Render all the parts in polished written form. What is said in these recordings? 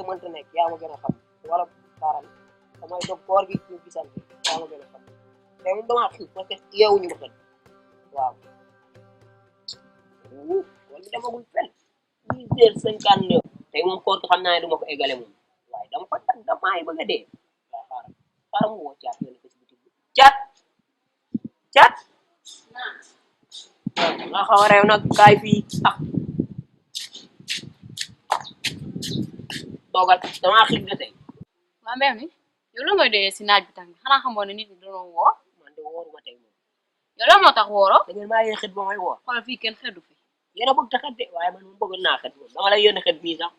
mënta nekk yaa ma gën a xam wala xaaral damay dog koor gi ñu gisante yaa ma gën a xam te moom damaa xiif parce que yeewuñu ma xel waaw wala demagul fenn 10h59 tey moom koor gi xam naa ne du ma ko eggale moom waaye dama ko tag damaa bëgg a dee waaw xaaral mu woo caat yéen ko ci bitig bi caat nga xaw a réew nag kaay fii toogal damaa xiif de tey waa mbéy mi yow la ngay doyee si naaj bi tamit xanaa xamoon ne nit ñi dañoo woor man de wóoruma tey moom yow la moo tax wóoroo da ngeen maa yéene xet ba may woor xoolal fii kenn xeddu fi yéen a bëgg ta xet de waaye man moom bëggoon naa xet moom dama lay yónnee xet bii sax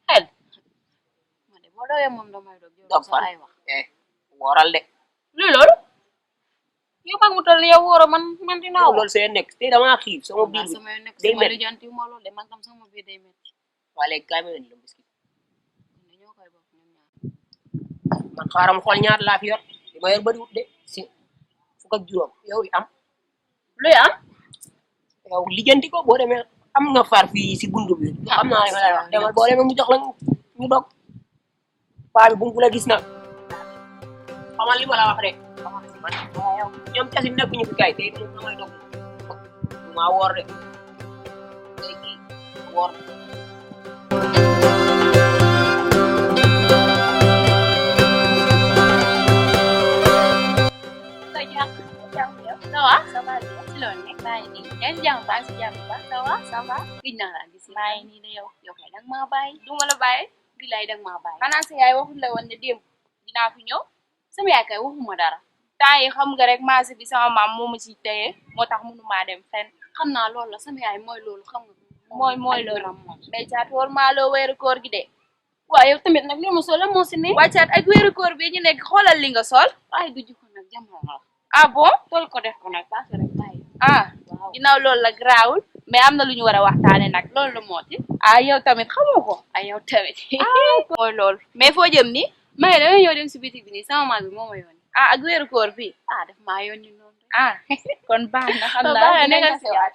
xel ma de boo doyee moom damay dog fan ay wax wooral de luy loolu yow mag mu toll yow wóoroo man dinaa wóor loolu see nekk te damaa xiif sama biir bi sama nekk day sama métti lijanti ma loolu de man tam sama biir day métti waa léegi kaay ma leen la biscuit ñoo koy bokk ñoom ñaar man xaaral ma xool ñaar laa fi yor li ma yor bëriwut de si fukk ak juróom yow li am luy am yow lijanti ko boo demee am nga far fii si buntu bi xam naa li ma lay wax demal boo demee mu jox la ñu dog paa bi bu mu la gis nag xamal li ma la wax rek xamal si man yow ñoom casi nekkuñu fi kay tey moom damay dog maa woor de tey kii woor Sawa, sama dia. Silon nek bay ni. Yan jang ba si jam ba. Sawa, sama. Gina la gis bay ni da yow. Yow kay dang ma bay. Duma la bay. Bilay dang ma bay. Xana sa yaay waxul la won ne dem dina fi ñew. Sama yaay kay waxuma dara. Tay xam nga rek marché bi sama mam moma ci téye motax mënu ma dem fenn. Xamna loolu la sama yaay moy loolu xam nga. Moy loolu. Mais caat war ma lo wéru koor gi de. Waaw yow tamit nag li ma sol la moo si ne. Wàccaat ak wéru koor bi ñu nekk xoolal li nga sol. Waaye du jikko nag jamono la. Ah bon tol ko def ko nag parce que rek bàyyi ginnaaw loolu la garaawul mais am na lu ñu war a waxtaane nag loolu la mooti yow tamit xamoo ko yow tamit mooy loolu mais foo jëm ni may dama ñëw dem si bitig bi nii sama maam bi moo ma yónni ak wéeru koor bi daf maa yónni noonu kon baax na xam naa nekk si waat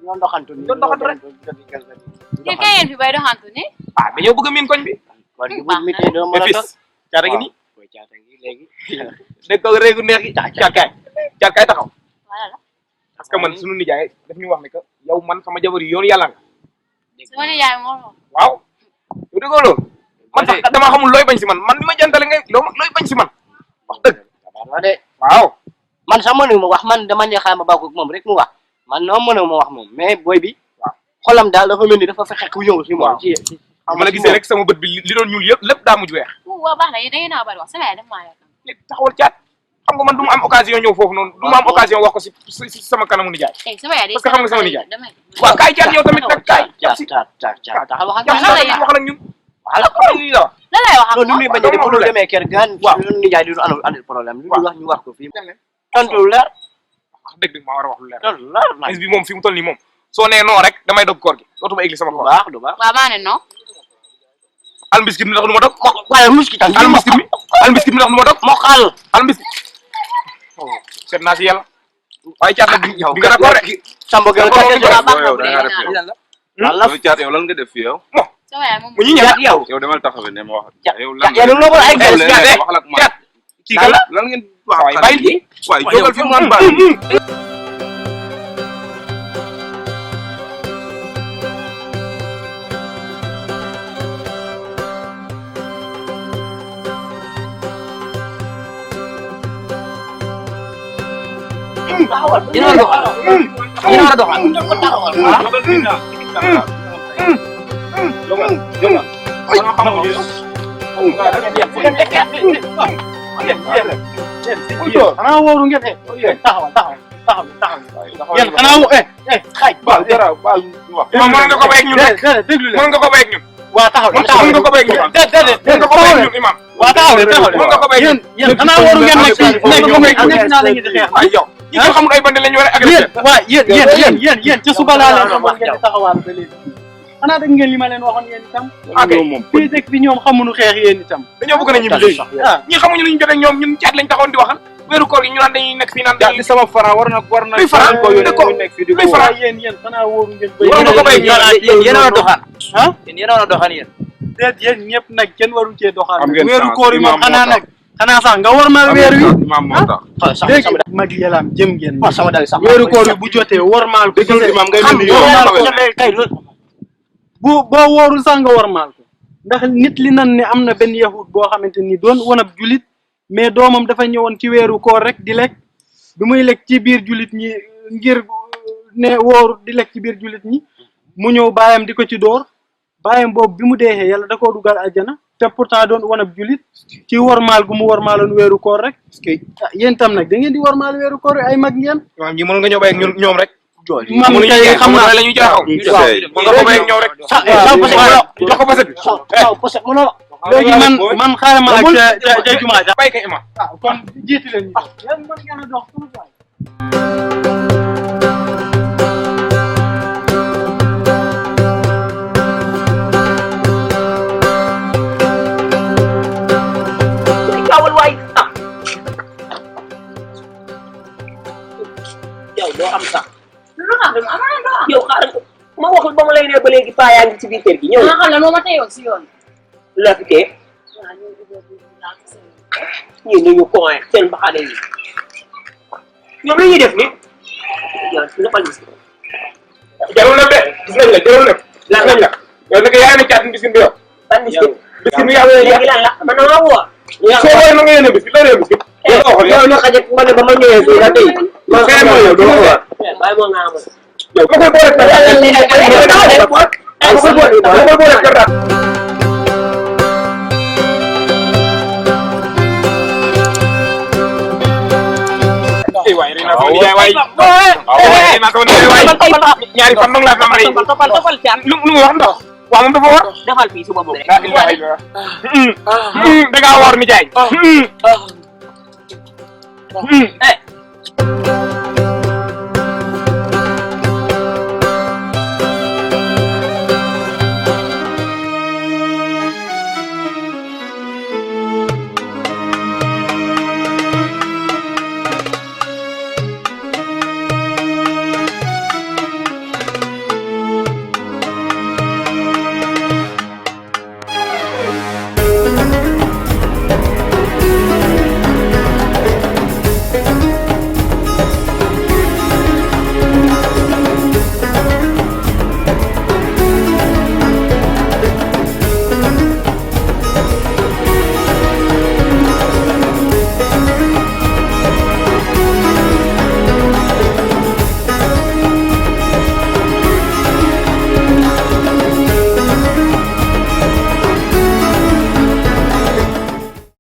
ñoo doxantu ni rek kayeen fi bay doxantu ni dañoo bëgg a miin koñ bi war gi bu mi té do mo la tok caata ngi nii koy caata ngi léegi dëkk ak réegu neex gi caat kaay taxaw wala la parce que man suñu nijaay daf ñu wax ne que yow man sama jabar yi yoonu yàlla nga sama nijaay moo waaw yow déggoo loolu man sax dama xamul looy bañ si man man li ma jantale ngay looy bañ si man wax dëgg la de waaw man sax mënu ma wax man dama ne xaar ma bako moom rek mu wax man no mënu ma wax moom mais boy bi xolam daal dafa mel ni dafa fexe ku ñëw si moom ci ma la gisee rek sama bët bi li doon ñuul yëpp lépp daa mujj weex waa baax na yéen da ngeen a bari wax sama yaay daf maa yaakaar léegi taxawal caat xam nga man du ma am occasion ñëw foofu noonu du ma am occasion wax ko si sama kanamu nijaay sama yaay parce que xam nga sama nijaay damay waaw kaay caat yow tamit nag kaay caat taxaw wax wax ak ñun wala xam nga li la wax la lay wax non ni bañ dem lu demee kër gaan ñun nijaay du am problème lu wax ñu wax ko fii tontu leer wax dëgg maa war a wax lu leer tontu leer bis bi moom fi mu toll nii moom soo nee non rek damay dog koor gi dootuma egli sama koor du baax waaw maa ne non al mbiskit mi ndax du ma dog wala muskit al mbiskit mi ndax du ma dog moo xal al mbiskit seet naa si yàlla waaye caat nag di nga d'accord rek sambo gel ka wala caat yow lan nga def fi yow sama yaay moom mu ñu ñëwaat yow yow demal taxawe ne ma wax yow ya lu lo ay gel caat kii kan la lan ngeen waay bàyyi lii waay jógal fi mu naan bàyyi dina ana woru ngeen taxawal yeen ana xay ba dara ba wax mën nga ko bay ak ñun rek mën nga ko bay ak ñun waa taxaw mën nga ko béy ñun mën nga ko béy ñun imam waa taxaw mën nga ko béy ñun yéen xanaa waru ngeen nekk naa la ñu di xeex ay yow ñi ko xamul ay bandi lañu war a yéen agressé waa yéen ci suba laa leen xamoon ngeen di taxawal ba léegi xanaa dégg ngeen li ma leen waxoon yéen itam fii dëkk bi ñoom xamuñu xeex yéen itam dañoo bëgg na ñibbi léegi ñi xamuñu lu ñu jot ak ñoom ñun caat lañ taxoon di waxal weeru koor gi ñu naan dañuy nekk fii naan li sama faran war na luy faran ko yónnee ko muy nekk fii di luy ko faran yéen xanaa wóoru ngeen war nga ko béy yéen a doxaan ah yéen a doxaan yéen déet yéen ñëpp nag kenn waru cee doxal Am ngeen weeru chance, koor yi moom imam moo xanaa tax. nag xanaa sax nga war ma weer wi imam moo tax léegi mag yalaam jëm ngeen sama dag sax weeru koor yi bu jotee wormaal ko dégg imam ngay xam mel ni yow yow kay loolu boo woorul sax nga wormaal ko ndax nit li nan ne am na benn yahud boo xamante ni doon woon ab julit mais doomam dafa ñëwoon ci weeru koor rek di lekk bi muy lekk ci biir julit ñi ngir ne wóoru di lekk ci biir julit ñi mu ñëw baayam di ko ci dóor baayam boobu bi mu deexee yàlla da koo dugal aljana te pourtant doon woon ab julit ci wormaal gu mu wormaaloon weeru koor rek yéen tam nag da ngeen di wormaal weeru koor ay mag ngeen waaw ñi mënoon nga ñëw béy ak ñoom rek man kay xam naa la ñuy jaaxaw mën nga ko béy ak ñoom rek jox ko base bi léegi man xaaral ma ak ca jumaa ja béy kay imam kon jiiti leen ñu yéen mën ngeen a dox suñu baay gaawal waay ah yow doo am sax yow xaaral ma waxul ba ma lay ne ba léegi paa yaa ngi ci biir kër gi ñëw nga xam ne moo ma teyoon si yoon la fi tee ñii ni ñu coin seen mbaxane yi ñoom la ñuy def ni yow loxal gis jarul na de gis nañ la jarul na gis nañ la yow nag yaa ngi caat biskin bi yow ban biscuit biskin bi yaa ngi léegi lan la man damaa woo soo woowee na nga yéene biskin loo yéene biskin yow na xajat ma ne ba ma ñëwee fii nga tey ma kay mooy yow doo ko wax bàyyi moo nga amal yow ko koy boole kër waay rek naa sama nijaay waay waay naa sama nijaay waay ñaari fan dong laa fi am rek toppal caat lu mu wax ndox waaw moom dafa war defal fii suba boobu la ilaha illallah da ngaa war nijaay